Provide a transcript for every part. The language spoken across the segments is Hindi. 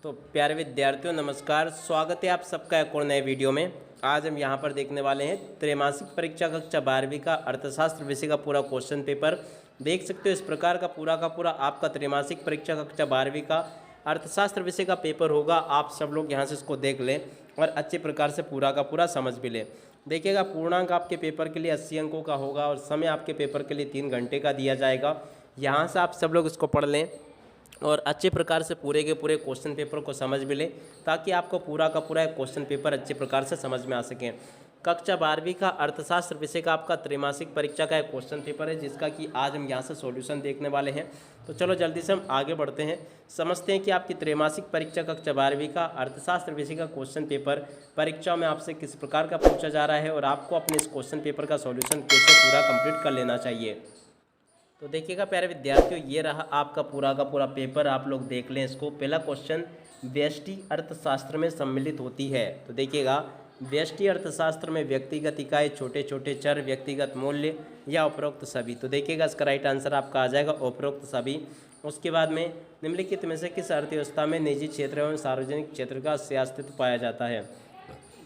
तो प्यारे विद्यार्थियों नमस्कार, स्वागत है आप सबका एक और नए वीडियो में। आज हम यहाँ पर देखने वाले हैं त्रैमासिक परीक्षा कक्षा 12वीं का अर्थशास्त्र विषय का पूरा क्वेश्चन पेपर। देख सकते हो इस प्रकार का पूरा आपका त्रैमासिक परीक्षा कक्षा 12वीं का अर्थशास्त्र विषय का पेपर होगा। आप सब लोग यहाँ से इसको देख लें और अच्छे प्रकार से पूरा का पूरा समझ भी लें। देखिएगा, पूर्णांक आपके पेपर के लिए 80 अंकों का होगा और समय आपके पेपर के लिए 3 घंटे का दिया जाएगा। यहाँ से आप सब लोग इसको पढ़ लें और अच्छे प्रकार से पूरे के पूरे क्वेश्चन पेपर को समझ भी लें, ताकि आपको पूरा का पूरा क्वेश्चन पेपर अच्छे प्रकार से समझ में आ सके। कक्षा 12वीं का अर्थशास्त्र विषय का आपका त्रैमासिक परीक्षा का एक क्वेश्चन पेपर है, जिसका कि आज हम यहाँ से सॉल्यूशन देखने वाले हैं। तो चलो जल्दी से हम आगे बढ़ते हैं, समझते हैं कि आपकी त्रैमासिक परीक्षा कक्षा 12वीं का अर्थशास्त्र विषय का क्वेश्चन पेपर परीक्षाओं में आपसे किस प्रकार का पूछा जा रहा है और आपको अपने इस क्वेश्चन पेपर का सॉल्यूशन कैसे पूरा कंप्लीट कर लेना चाहिए। तो देखिएगा प्यारे विद्यार्थियों, ये रहा आपका पूरा का पूरा पेपर। आप लोग देख लें इसको। पहला क्वेश्चन व्यष्टि अर्थशास्त्र में सम्मिलित होती है। तो देखिएगा, व्यष्टि अर्थशास्त्र में व्यक्तिगत इकाई, छोटे छोटे चर, व्यक्तिगत मूल्य या उपरोक्त सभी। तो देखिएगा इसका राइट आंसर आपका आ जाएगा उपरोक्त सभी। उसके बाद में निम्नलिखित में से किस अर्थव्यवस्था में निजी क्षेत्र एवं सार्वजनिक क्षेत्र का अस्तित्व पाया जाता है।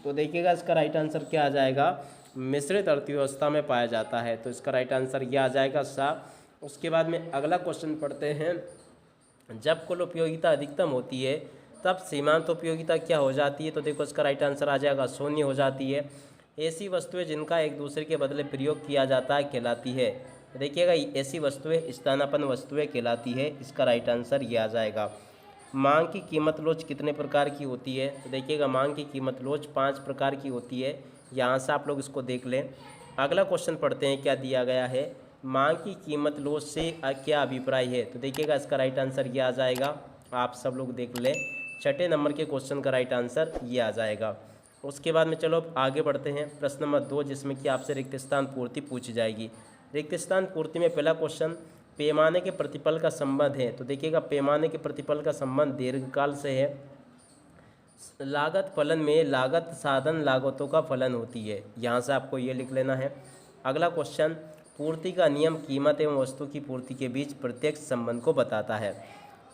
तो देखिएगा इसका राइट आंसर क्या आ जाएगा, मिश्रित अर्थव्यवस्था में पाया जाता है। तो इसका राइट आंसर क्या आ जाएगा, सा। उसके बाद में अगला क्वेश्चन पढ़ते हैं। जब कुल उपयोगिता अधिकतम होती है तब सीमांत उपयोगिता क्या हो जाती है। तो देखो इसका राइट आंसर आ जाएगा शून्य हो जाती है। ऐसी वस्तुएं जिनका एक दूसरे के बदले प्रयोग किया जाता है कहलाती है। तो देखिएगा, ऐसी वस्तुएं स्थानापन्न वस्तुएं कहलाती है। इसका राइट आंसर ये आ जाएगा। मांग की कीमत लोच कितने प्रकार की होती है। तो देखिएगा, मांग की कीमत लोच 5 प्रकार की होती है। यहाँ से आप लोग इसको देख लें। अगला क्वेश्चन पढ़ते हैं, क्या दिया गया है, मांग की कीमत लोच से क्या अभिप्राय है। तो देखिएगा इसका राइट आंसर ये आ जाएगा। आप सब लोग देख लें, छठे नंबर के क्वेश्चन का राइट आंसर ये आ जाएगा। उसके बाद में चलो अब आगे बढ़ते हैं। प्रश्न नंबर 2, जिसमें कि आपसे रिक्त स्थान पूर्ति पूछी जाएगी। रिक्त स्थान पूर्ति में पहला क्वेश्चन, पैमाने के प्रतिफल का संबंध है। तो देखिएगा, पैमाने के प्रतिफल का संबंध दीर्घकाल से है। लागत फलन में लागत साधन लागतों का फलन होती है। यहाँ से आपको ये लिख लेना है। अगला क्वेश्चन, पूर्ति का नियम कीमत एवं वस्तु की पूर्ति के बीच प्रत्यक्ष संबंध को बताता है।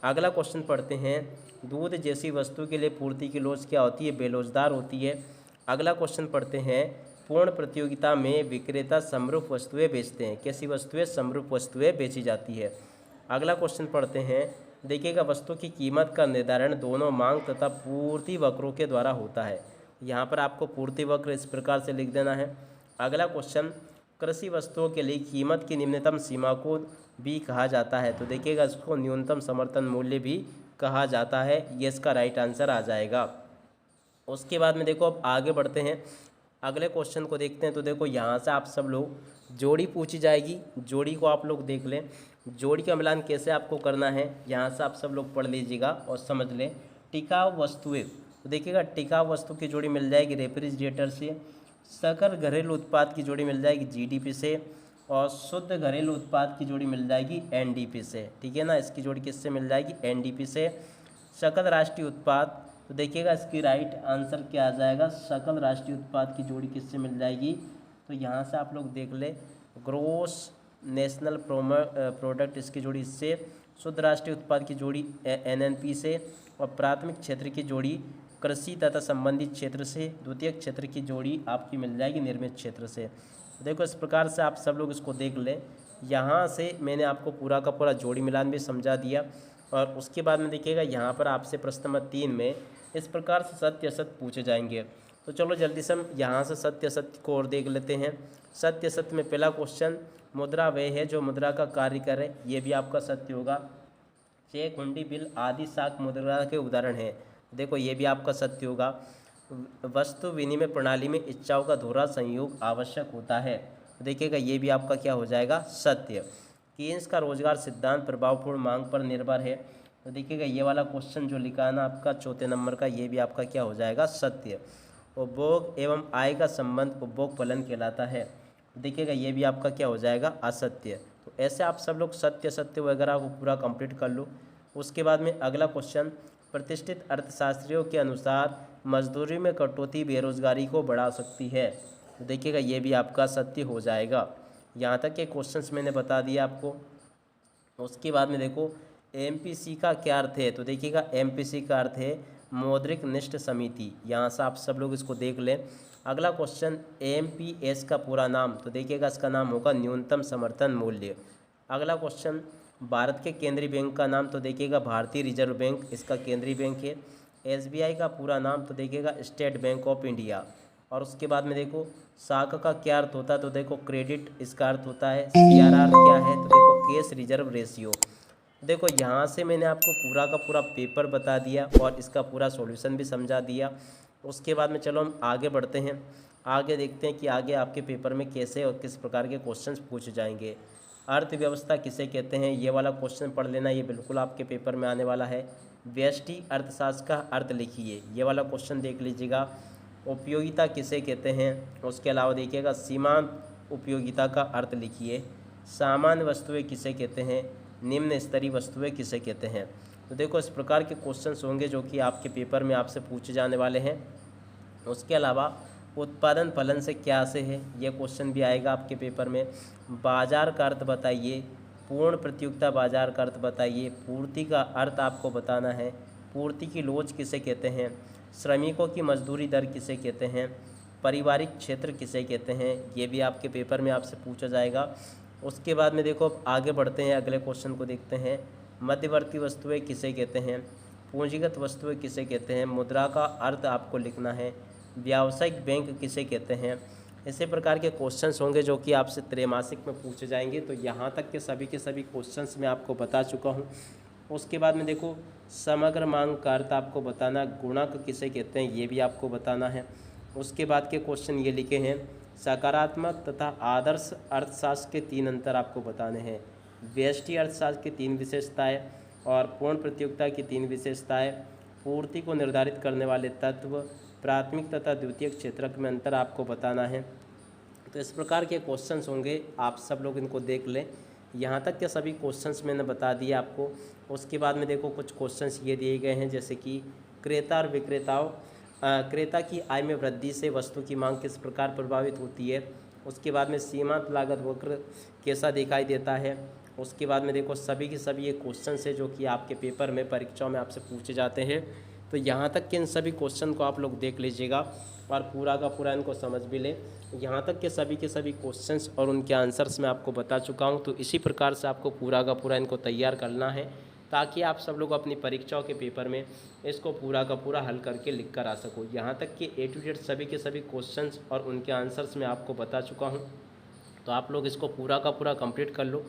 अगला क्वेश्चन पढ़ते हैं, दूध जैसी वस्तु के लिए पूर्ति की लोच क्या होती है, बेलोचदार होती है। अगला क्वेश्चन पढ़ते हैं, पूर्ण प्रतियोगिता में विक्रेता समरूप वस्तुएं बेचते हैं। कैसी वस्तुएं, समरूप वस्तुएं बेची जाती है। अगला क्वेश्चन पढ़ते हैं, देखिएगा, वस्तु की कीमत का निर्धारण दोनों मांग तथा पूर्ति वक्रों के द्वारा होता है। यहाँ पर आपको पूर्ति वक्र इस प्रकार से लिख देना है। अगला क्वेश्चन, कृषि वस्तुओं के लिए कीमत की निम्नतम सीमा को भी कहा जाता है। तो देखिएगा, इसको न्यूनतम समर्थन मूल्य भी कहा जाता है। ये इसका राइट आंसर आ जाएगा। उसके बाद में देखो, अब आगे बढ़ते हैं, अगले क्वेश्चन को देखते हैं। तो देखो, यहाँ से आप सब लोग जोड़ी पूछी जाएगी। जोड़ी को आप लोग देख लें, जोड़ी का मिलान कैसे आपको करना है, यहाँ से आप सब लोग पढ़ लीजिएगा और समझ लें। टिकाऊ वस्तुएं, तो देखिएगा, टिकाऊ वस्तु की जोड़ी मिल जाएगी रेफ्रिजरेटर से। सकल घरेलू उत्पाद की जोड़ी मिल जाएगी जीडीपी से। और शुद्ध घरेलू उत्पाद की जोड़ी मिल जाएगी एनडीपी से। ठीक है ना, इसकी जोड़ी किससे मिल जाएगी, एनडीपी से। सकल राष्ट्रीय उत्पाद, तो देखिएगा इसकी राइट आंसर क्या आ जाएगा, सकल राष्ट्रीय उत्पाद की जोड़ी किससे मिल जाएगी। तो यहाँ से आप लोग देख ले, ग्रोस नेशनल प्रोडक्ट, इसकी जोड़ी इससे। शुद्ध राष्ट्रीय उत्पाद की जोड़ी एनएनपी से। और प्राथमिक क्षेत्र की जोड़ी कृषि तथा संबंधित क्षेत्र से। द्वितीयक क्षेत्र की जोड़ी आपकी मिल जाएगी निर्मित क्षेत्र से। देखो, इस प्रकार से आप सब लोग इसको देख लें। यहाँ से मैंने आपको पूरा का पूरा जोड़ी मिलान भी समझा दिया। और उसके बाद में देखिएगा, यहाँ पर आपसे प्रश्न नंबर 3 में इस प्रकार से सत्य असत्य पूछे जाएंगे। तो चलो जल्दी से हम यहाँ से सत्य असत्य को और देख लेते हैं। सत्य असत्य में पहला क्वेश्चन, मुद्रा वह है जो मुद्रा का कार्य करे। ये भी आपका सत्य होगा। चेक, हुंडी, बिल आदि साख मुद्रा के उदाहरण हैं। देखो, ये भी आपका सत्य होगा। वस्तु विनिमय प्रणाली में इच्छाओं का दोहरा संयोग आवश्यक होता है। देखिएगा, ये भी आपका क्या हो जाएगा, सत्य। कीन्स का रोजगार सिद्धांत प्रभावपूर्ण मांग पर निर्भर है। तो देखिएगा, ये वाला क्वेश्चन जो लिखा है ना आपका चौथे नंबर का, ये भी आपका क्या हो जाएगा, सत्य। उपभोग एवं आय का संबंध उपभोग फलन कहलाता है। देखिएगा, ये भी आपका क्या हो जाएगा, असत्य। तो ऐसे आप सब लोग सत्य सत्य वगैरह को पूरा कंप्लीट कर लो। उसके बाद में अगला क्वेश्चन, प्रतिष्ठित अर्थशास्त्रियों के अनुसार मजदूरी में कटौती बेरोजगारी को बढ़ा सकती है। तो देखिएगा, ये भी आपका सत्य हो जाएगा। यहाँ तक के क्वेश्चंस मैंने बता दिया आपको। उसके बाद में देखो, एमपीसी का क्या अर्थ है? तो देखिएगा एमपीसी का अर्थ है मौद्रिक निष्ठ समिति। यहाँ से आप सब लोग इसको देख लें। अगला क्वेश्चन, एमपीएस का पूरा नाम? तो देखिएगा इसका नाम होगा न्यूनतम समर्थन मूल्य। अगला क्वेश्चन, भारत के केंद्रीय बैंक का नाम? तो देखिएगा भारतीय रिजर्व बैंक इसका केंद्रीय बैंक है। एसबीआई का पूरा नाम? तो देखिएगा स्टेट बैंक ऑफ इंडिया। और उसके बाद में देखो साख का क्या अर्थ होता है? तो देखो क्रेडिट इसका अर्थ होता है। सीआरआर क्या है? तो देखो कैश रिजर्व रेशियो। देखो यहाँ से मैंने आपको पूरा का पूरा पेपर बता दिया और इसका पूरा सॉल्यूशन भी समझा दिया। उसके बाद में चलो हम आगे बढ़ते हैं, आगे देखते हैं कि आगे आपके पेपर में कैसे और किस प्रकार के क्वेश्चंस पूछे जाएंगे। अर्थव्यवस्था किसे कहते हैं? ये वाला क्वेश्चन पढ़ लेना, ये बिल्कुल आपके पेपर में आने वाला है। व्यष्टि अर्थशास्त्र का अर्थ लिखिए, ये वाला क्वेश्चन देख लीजिएगा। उपयोगिता किसे कहते हैं? उसके अलावा देखिएगा सीमांत उपयोगिता का अर्थ लिखिए। सामान्य वस्तुएं किसे कहते हैं? निम्न स्तरीय वस्तुएं किसे कहते हैं? तो देखो इस प्रकार के क्वेश्चंस होंगे जो कि आपके पेपर में आपसे पूछे जाने वाले हैं। उसके अलावा उत्पादन फलन से क्या से है, ये क्वेश्चन भी आएगा आपके पेपर में। बाजार का अर्थ बताइए, पूर्ण प्रतियोगिता बाजार का अर्थ बताइए। पूर्ति का अर्थ आपको बताना है। पूर्ति की लोच किसे कहते हैं? श्रमिकों की मजदूरी दर किसे कहते हैं? पारिवारिक क्षेत्र किसे कहते हैं? ये भी आपके पेपर में आपसे पूछा जाएगा। उसके बाद में देखो अब आगे बढ़ते हैं, अगले क्वेश्चन को देखते हैं। मध्यवर्ती वस्तुएं किसे कहते हैं? पूंजीगत वस्तुएं किसे कहते हैं? मुद्रा का अर्थ आपको लिखना है। व्यावसायिक बैंक किसे कहते हैं? इसी प्रकार के क्वेश्चंस होंगे जो कि आपसे त्रैमासिक में पूछे जाएंगे। तो यहाँ तक के सभी क्वेश्चंस मैं आपको बता चुका हूँ। उसके बाद में देखो समग्र मांग का अर्थ आपको बताना, गुणक किसे कहते हैं ये भी आपको बताना है। उसके बाद के क्वेश्चन ये लिखे हैं, सकारात्मक तथा आदर्श अर्थशास्त्र के 3 अंतर आपको बताने हैं। व्यष्टि अर्थशास्त्र की 3 विशेषताएं और पूर्ण प्रतियोगिता की 3 विशेषताएं। पूर्ति को निर्धारित करने वाले तत्व, प्राथमिक तथा द्वितीयक क्षेत्रक में अंतर आपको बताना है। तो इस प्रकार के क्वेश्चंस होंगे, आप सब लोग इनको देख लें। यहाँ तक के सभी क्वेश्चंस मैंने बता दिए आपको। उसके बाद में देखो कुछ क्वेश्चंस ये दिए गए हैं, जैसे कि क्रेता और विक्रेताओं, क्रेता की आय में वृद्धि से वस्तु की मांग किस प्रकार प्रभावित होती है। उसके बाद में सीमांत लागत वक्र कैसा दिखाई देता है। उसके बाद में देखो सभी के सभी ये क्वेश्चन है जो कि आपके पेपर में परीक्षाओं में आपसे पूछे जाते हैं। तो यहाँ तक के इन सभी क्वेश्चन को आप लोग देख लीजिएगा और पूरा का पूरा इनको समझ भी लें। यहाँ तक के सभी क्वेश्चंस और उनके आंसर्स मैं आपको बता चुका हूँ। तो इसी प्रकार से आपको पूरा का पूरा इनको तैयार करना है ताकि आप सब लोग अपनी परीक्षाओं के पेपर में इसको पूरा का पूरा हल करके लिख कर आ सको। यहाँ तक कि A to Z सभी के सभी क्वेश्चंस और उनके आंसर्स मैं आपको बता चुका हूँ। तो आप लोग इसको पूरा का पूरा कंप्लीट कर लो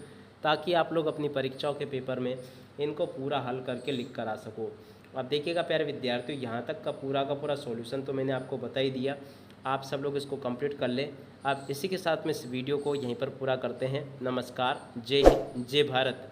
ताकि आप लोग अपनी परीक्षाओं के पेपर में इनको पूरा हल करके लिख कर आ सको। अब देखिएगा प्यारे विद्यार्थियों, यहाँ तक का पूरा सॉल्यूशन तो मैंने आपको बता ही दिया। आप सब लोग इसको कंप्लीट कर लें। अब इसी के साथ में इस वीडियो को यहीं पर पूरा करते हैं। नमस्कार, जय हिंद, जय भारत।